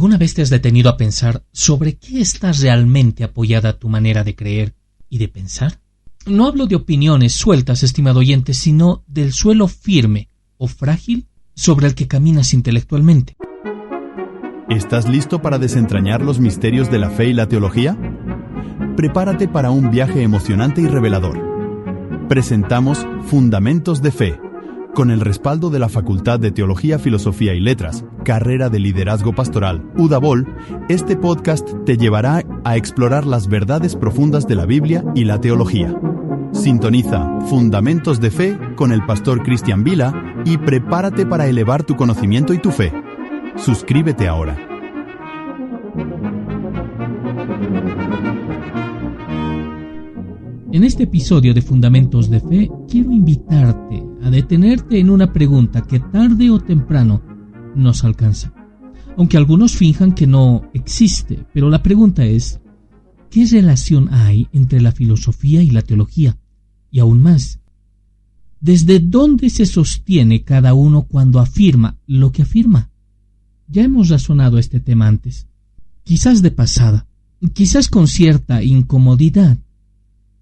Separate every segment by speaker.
Speaker 1: ¿Alguna vez te has detenido a pensar sobre qué está realmente apoyada tu manera de creer y de pensar? No hablo de opiniones sueltas, estimado oyente, sino del suelo firme o frágil sobre el que caminas intelectualmente.
Speaker 2: ¿Estás listo para desentrañar los misterios de la fe y la teología? Prepárate para un viaje emocionante y revelador. Presentamos Fundamentos de Fe, con el respaldo de la Facultad de Teología, Filosofía y Letras, Carrera de Liderazgo Pastoral, UDABOL. Este podcast te llevará a explorar las verdades profundas de la Biblia y la teología. Sintoniza Fundamentos de Fe con el pastor Cristian Vila y prepárate para elevar tu conocimiento y tu fe. Suscríbete ahora.
Speaker 1: En este episodio de Fundamentos de Fe, quiero invitarte a detenerte en una pregunta que tarde o temprano nos alcanza. Aunque algunos finjan que no existe, pero la pregunta es, ¿qué relación hay entre la filosofía y la teología? Y aún más, ¿desde dónde se sostiene cada uno cuando afirma lo que afirma? Ya hemos razonado este tema antes, quizás de pasada, quizás con cierta incomodidad.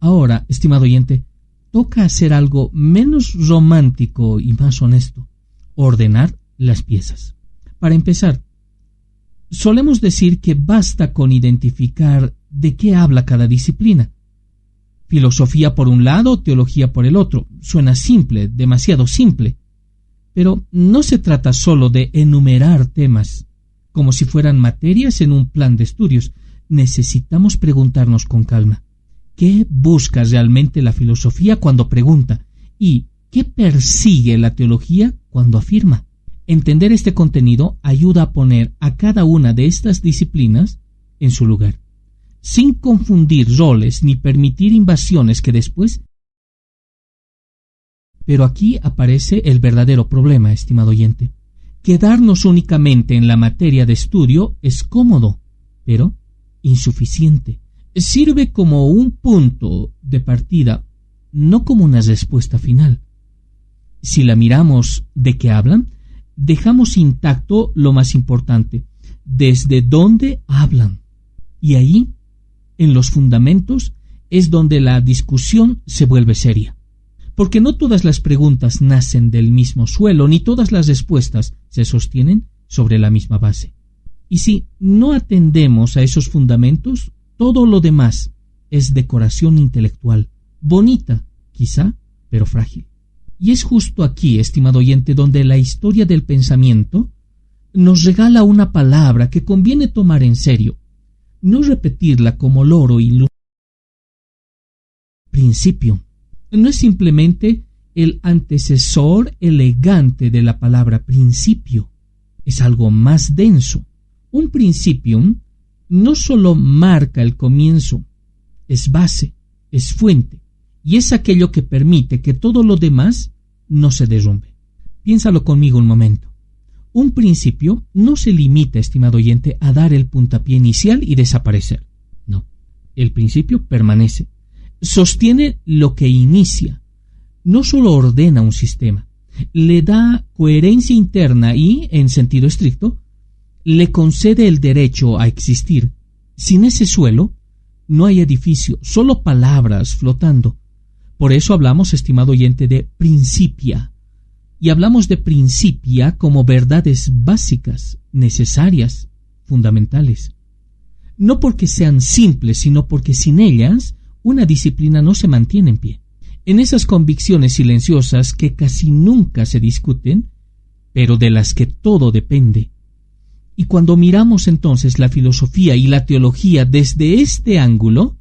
Speaker 1: Ahora, estimado oyente, toca hacer algo menos romántico y más honesto: ordenar las piezas. Para empezar, solemos decir que basta con identificar de qué habla cada disciplina. Filosofía por un lado, teología por el otro. Suena simple, demasiado simple. Pero no se trata solo de enumerar temas, como si fueran materias en un plan de estudios. Necesitamos preguntarnos con calma: ¿qué busca realmente la filosofía cuando pregunta? ¿Y qué persigue la teología cuando afirma? Entender este contenido ayuda a poner a cada una de estas disciplinas en su lugar, sin confundir roles ni permitir invasiones que después... Pero aquí aparece el verdadero problema, estimado oyente. Quedarnos únicamente en la materia de estudio es cómodo, pero insuficiente. Sirve como un punto de partida, no como una respuesta final. Si la miramos de qué hablan, dejamos intacto lo más importante: desde dónde hablan. Y ahí, en los fundamentos, es donde la discusión se vuelve seria. Porque no todas las preguntas nacen del mismo suelo, ni todas las respuestas se sostienen sobre la misma base. Y si no atendemos a esos fundamentos, todo lo demás es decoración intelectual, bonita, quizá, pero frágil. Y es justo aquí, estimado oyente, donde la historia del pensamiento nos regala una palabra que conviene tomar en serio, no repetirla como loro y principio. No es simplemente el antecesor elegante de la palabra principio, es algo más denso. Un principium no solo marca el comienzo, es base, es fuente, y es aquello que permite que todo lo demás no se derrumbe. Piénsalo conmigo un momento. Un principio no se limita, estimado oyente, a dar el puntapié inicial y desaparecer. No, el principio permanece, sostiene lo que inicia, no solo ordena un sistema, le da coherencia interna y, en sentido estricto, le concede el derecho a existir. Sin ese suelo, no hay edificio, solo palabras flotando. Por eso hablamos, estimado oyente, de principia. Y hablamos de principia como verdades básicas, necesarias, fundamentales. No porque sean simples, sino porque sin ellas una disciplina no se mantiene en pie. En esas convicciones silenciosas que casi nunca se discuten, pero de las que todo depende. Y cuando miramos entonces la filosofía y la teología desde este ángulo,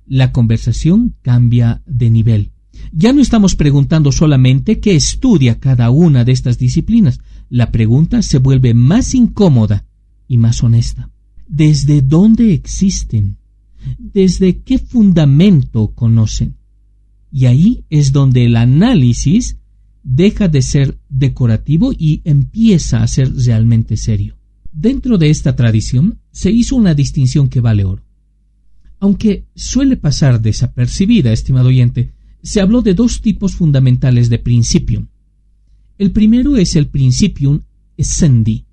Speaker 1: la conversación cambia de nivel. Ya no estamos preguntando solamente qué estudia cada una de estas disciplinas. La pregunta se vuelve más incómoda y más honesta. ¿Desde dónde existen? ¿Desde qué fundamento conocen? Y ahí es donde el análisis deja de ser decorativo y empieza a ser realmente serio. Dentro de esta tradición se hizo una distinción que vale oro. Aunque suele pasar desapercibida, estimado oyente, se habló de dos tipos fundamentales de principium. El primero es el principium essendi.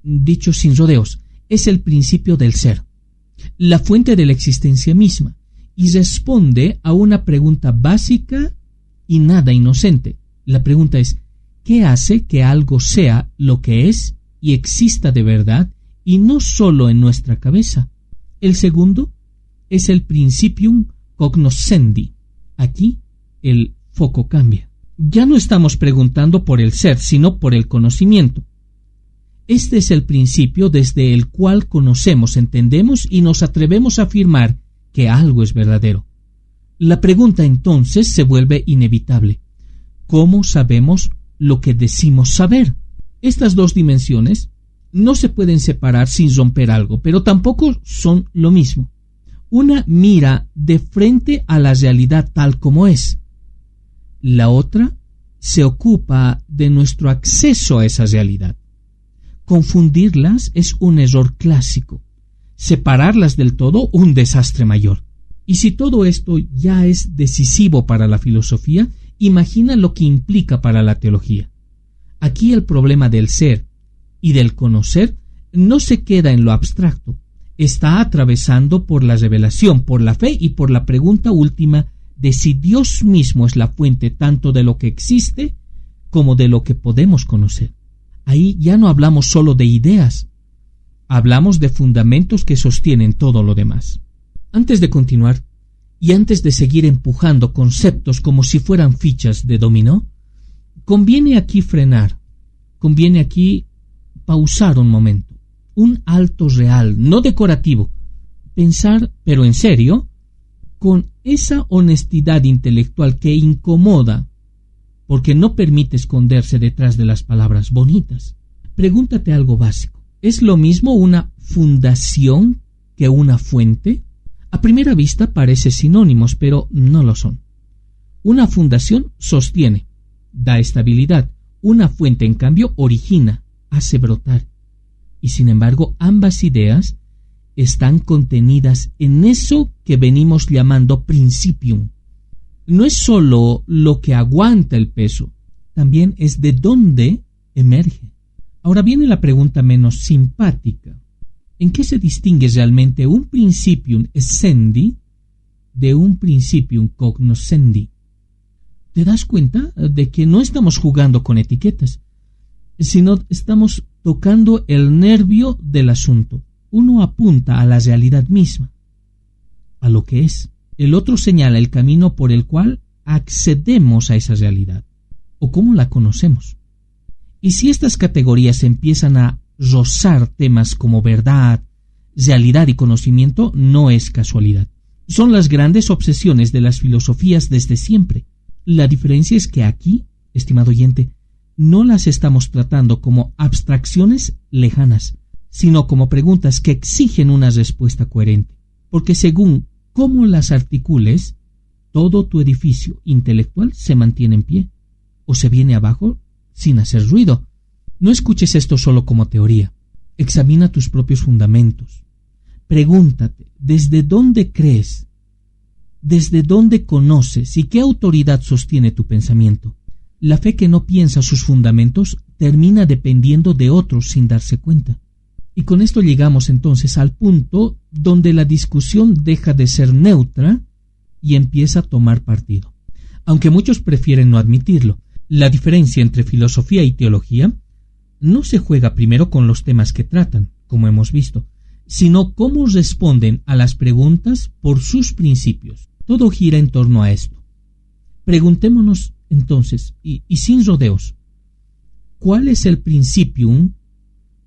Speaker 1: Dicho sin rodeos, es el principio del ser, la fuente de la existencia misma, y responde a una pregunta básica y nada inocente. La pregunta es, ¿qué hace que algo sea lo que es y exista de verdad y no solo en nuestra cabeza? El segundo es el principium cognoscendi. Aquí el foco cambia. Ya no estamos preguntando por el ser, sino por el conocimiento. Este es el principio desde el cual conocemos, entendemos y nos atrevemos a afirmar que algo es verdadero. La pregunta entonces se vuelve inevitable. ¿Cómo sabemos lo que decimos saber? Estas dos dimensiones no se pueden separar sin romper algo, pero tampoco son lo mismo. Una mira de frente a la realidad tal como es. La otra se ocupa de nuestro acceso a esa realidad. Confundirlas es un error clásico. Separarlas del todo, un desastre mayor. Y si todo esto ya es decisivo para la filosofía, imagina lo que implica para la teología. Aquí el problema del ser y del conocer no se queda en lo abstracto. Está atravesando por la revelación, por la fe y por la pregunta última de si Dios mismo es la fuente tanto de lo que existe como de lo que podemos conocer. Ahí ya no hablamos solo de ideas, hablamos de fundamentos que sostienen todo lo demás. Antes de continuar, y antes de seguir empujando conceptos como si fueran fichas de dominó, conviene aquí frenar, conviene aquí pausar un momento, un alto real, no decorativo, pensar, pero en serio, con esa honestidad intelectual que incomoda, porque no permite esconderse detrás de las palabras bonitas. Pregúntate algo básico. ¿Es lo mismo una fundación que una fuente? A primera vista parece sinónimos, pero no lo son. Una fundación sostiene, da estabilidad. Una fuente, en cambio, origina, hace brotar. Y sin embargo, ambas ideas están contenidas en eso que venimos llamando principium. No es sólo lo que aguanta el peso, también es de dónde emerge. Ahora viene la pregunta menos simpática. ¿En qué se distingue realmente un principium essendi de un principium cognoscendi? ¿Te das cuenta de que no estamos jugando con etiquetas, sino estamos tocando el nervio del asunto? Uno apunta a la realidad misma, a lo que es. El otro señala el camino por el cual accedemos a esa realidad, o cómo la conocemos. Y si estas categorías empiezan a rozar temas como verdad, realidad y conocimiento, no es casualidad. Son las grandes obsesiones de las filosofías desde siempre. La diferencia es que aquí, estimado oyente, no las estamos tratando como abstracciones lejanas, sino como preguntas que exigen una respuesta coherente, porque según cómo las articules, todo tu edificio intelectual se mantiene en pie o se viene abajo sin hacer ruido. No escuches esto solo como teoría. Examina tus propios fundamentos. Pregúntate, ¿desde dónde crees? ¿Desde dónde conoces? ¿Y qué autoridad sostiene tu pensamiento? La fe que no piensa sus fundamentos termina dependiendo de otros sin darse cuenta. Y con esto llegamos entonces al punto donde la discusión deja de ser neutra y empieza a tomar partido. Aunque muchos prefieren no admitirlo, la diferencia entre filosofía y teología no se juega primero con los temas que tratan, como hemos visto, sino cómo responden a las preguntas por sus principios. Todo gira en torno a esto. Preguntémonos entonces, y sin rodeos, ¿cuál es el principium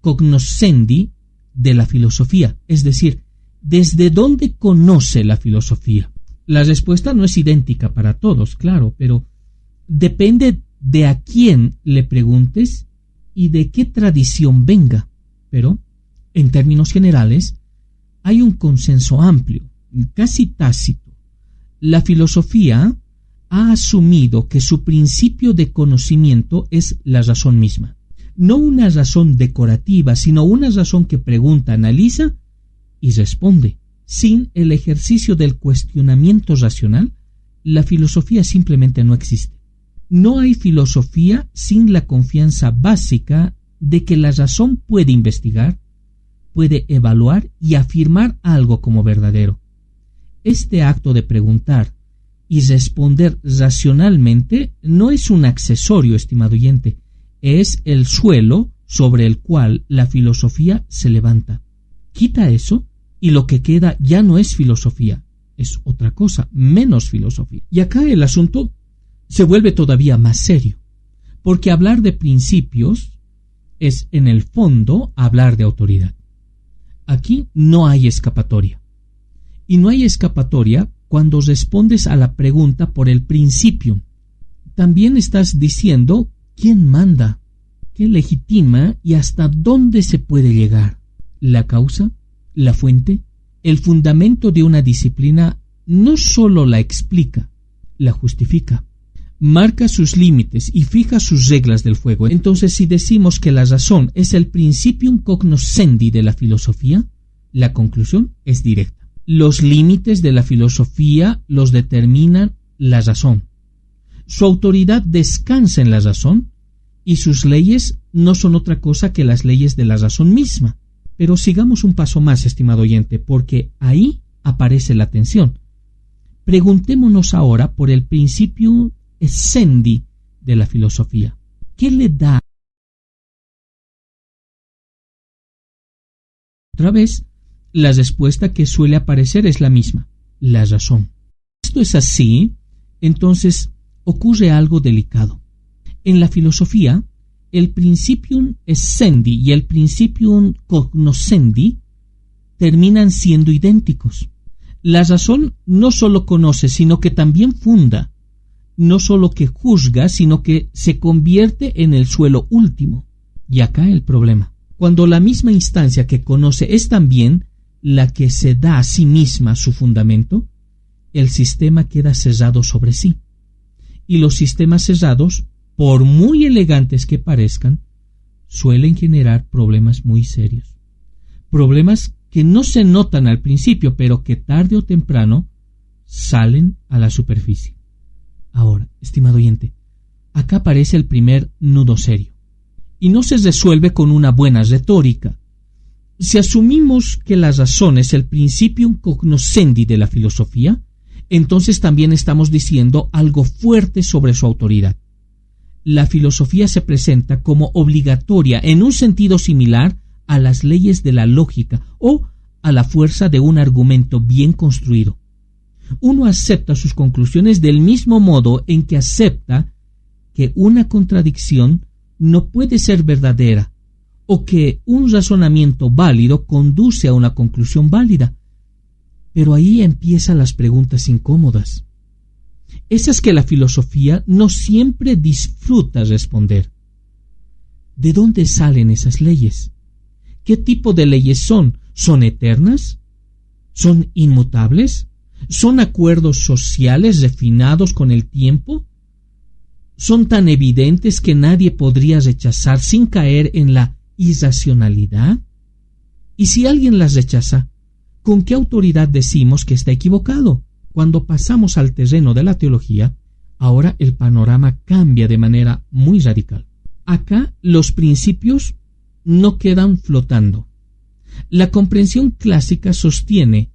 Speaker 1: cognoscendi de la filosofía? Es decir, ¿desde dónde conoce la filosofía? La respuesta no es idéntica para todos, claro, pero depende de a quién le preguntes y de qué tradición venga. Pero, en términos generales, hay un consenso amplio, casi tácito. La filosofía ha asumido que su principio de conocimiento es la razón misma. No una razón decorativa, sino una razón que pregunta, analiza y responde. Sin el ejercicio del cuestionamiento racional, la filosofía simplemente no existe. No hay filosofía sin la confianza básica de que la razón puede investigar, puede evaluar y afirmar algo como verdadero. Este acto de preguntar y responder racionalmente no es un accesorio, estimado oyente, es el suelo sobre el cual la filosofía se levanta. Quita eso y lo que queda ya no es filosofía, es otra cosa, menos filosofía. Y acá el asunto se vuelve todavía más serio, porque hablar de principios es en el fondo hablar de autoridad. Aquí no hay escapatoria. Y no hay escapatoria cuando respondes a la pregunta por el principio. También estás diciendo quién manda, qué legitima y hasta dónde se puede llegar. La causa, la fuente, el fundamento de una disciplina no solo la explica, la justifica. Marca sus límites y fija sus reglas del juego. Entonces, si decimos que la razón es el principium cognoscendi de la filosofía, la conclusión es directa. Los límites de la filosofía los determinan la razón. Su autoridad descansa en la razón y sus leyes no son otra cosa que las leyes de la razón misma. Pero sigamos un paso más, estimado oyente, porque ahí aparece la tensión. Preguntémonos ahora por el principio essendi de la filosofía. ¿Qué le da? Otra vez, la respuesta que suele aparecer es la misma, la razón. Esto es así, entonces ocurre algo delicado. En la filosofía, el principium essendi y el principium cognoscendi terminan siendo idénticos. La razón no solo conoce, sino que también funda. No solo que juzga, sino que se convierte en el suelo último. Y acá el problema. Cuando la misma instancia que conoce es también la que se da a sí misma su fundamento, el sistema queda cerrado sobre sí. Y los sistemas cerrados, por muy elegantes que parezcan, suelen generar problemas muy serios. Problemas que no se notan al principio, pero que tarde o temprano salen a la superficie. Ahora, estimado oyente, acá aparece el primer nudo serio. Y no se resuelve con una buena retórica. Si asumimos que la razón es el principium cognoscendi de la filosofía, entonces también estamos diciendo algo fuerte sobre su autoridad. La filosofía se presenta como obligatoria en un sentido similar a las leyes de la lógica o a la fuerza de un argumento bien construido. Uno acepta sus conclusiones del mismo modo en que acepta que una contradicción no puede ser verdadera o que un razonamiento válido conduce a una conclusión válida. Pero ahí empiezan las preguntas incómodas. Esas que la filosofía no siempre disfruta responder. ¿De dónde salen esas leyes? ¿Qué tipo de leyes son? ¿Son eternas? ¿Son inmutables? ¿Son acuerdos sociales refinados con el tiempo? ¿Son tan evidentes que nadie podría rechazar sin caer en la irracionalidad? Y si alguien las rechaza, ¿con qué autoridad decimos que está equivocado? Cuando pasamos al terreno de la teología, ahora el panorama cambia de manera muy radical. Acá los principios no quedan flotando. La comprensión clásica sostiene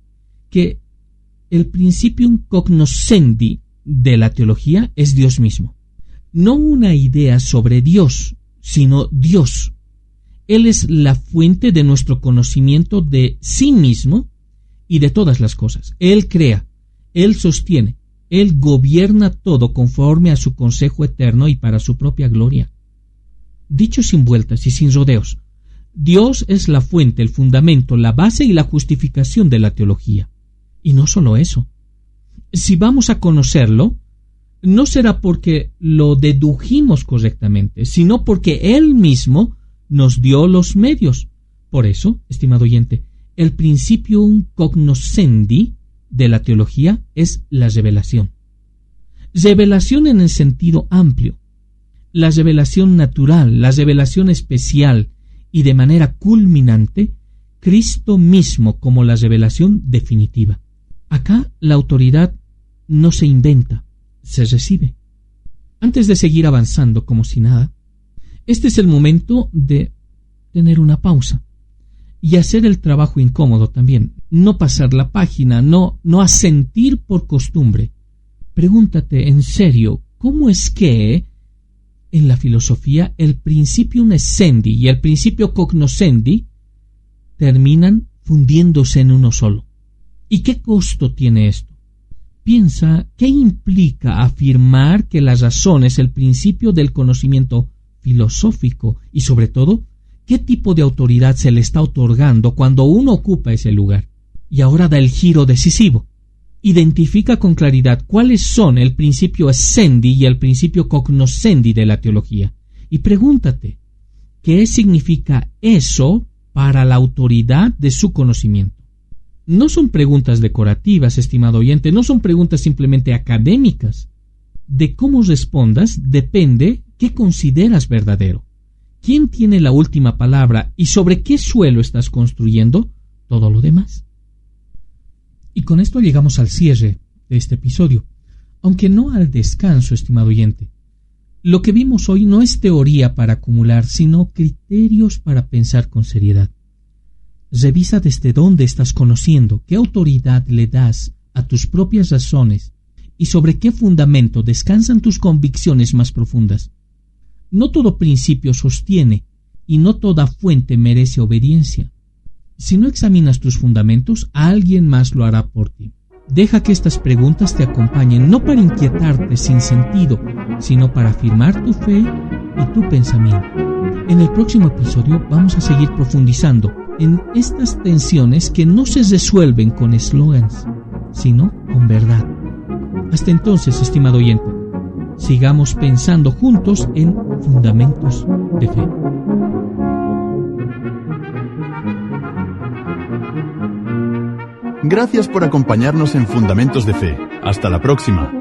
Speaker 1: que el principium cognoscendi de la teología es Dios mismo. No una idea sobre Dios, sino Dios. Él es la fuente de nuestro conocimiento de sí mismo y de todas las cosas. Él crea, Él sostiene, Él gobierna todo conforme a su consejo eterno y para su propia gloria. Dicho sin vueltas y sin rodeos, Dios es la fuente, el fundamento, la base y la justificación de la teología. Y no solo eso. Si vamos a conocerlo, no será porque lo dedujimos correctamente, sino porque Él mismo nos dio los medios. Por eso, estimado oyente, el principium cognoscendi de la teología es la revelación. Revelación en el sentido amplio. La revelación natural, la revelación especial y de manera culminante, Cristo mismo como la revelación definitiva. Acá la autoridad no se inventa, se recibe. Antes de seguir avanzando como si nada, este es el momento de tener una pausa. Y hacer el trabajo incómodo también. No pasar la página, no asentir por costumbre. Pregúntate en serio, ¿cómo es que en la filosofía el principium essendi y el principio cognoscendi terminan fundiéndose en uno solo? ¿Y qué costo tiene esto? Piensa, ¿qué implica afirmar que la razón es el principio del conocimiento filosófico? Y sobre todo, ¿qué tipo de autoridad se le está otorgando cuando uno ocupa ese lugar? Y ahora da el giro decisivo. Identifica con claridad cuáles son el principio essendi y el principio cognoscendi de la teología. Y pregúntate, ¿qué significa eso para la autoridad de su conocimiento? No son preguntas decorativas, estimado oyente, no son preguntas simplemente académicas. De cómo respondas depende qué consideras verdadero. ¿Quién tiene la última palabra y sobre qué suelo estás construyendo todo lo demás? Y con esto llegamos al cierre de este episodio, aunque no al descanso, estimado oyente. Lo que vimos hoy no es teoría para acumular, sino criterios para pensar con seriedad. Revisa desde dónde estás conociendo, qué autoridad le das a tus propias razones y sobre qué fundamento descansan tus convicciones más profundas. No todo principio sostiene y no toda fuente merece obediencia. Si no examinas tus fundamentos, alguien más lo hará por ti. Deja que estas preguntas te acompañen, no para inquietarte sin sentido, sino para afirmar tu fe y tu pensamiento. En el próximo episodio vamos a seguir profundizando en estas tensiones que no se resuelven con eslogans, sino con verdad. Hasta entonces, estimado oyente, sigamos pensando juntos en fundamentos de fe.
Speaker 2: Gracias por acompañarnos en Fundamentos de Fe. Hasta la próxima.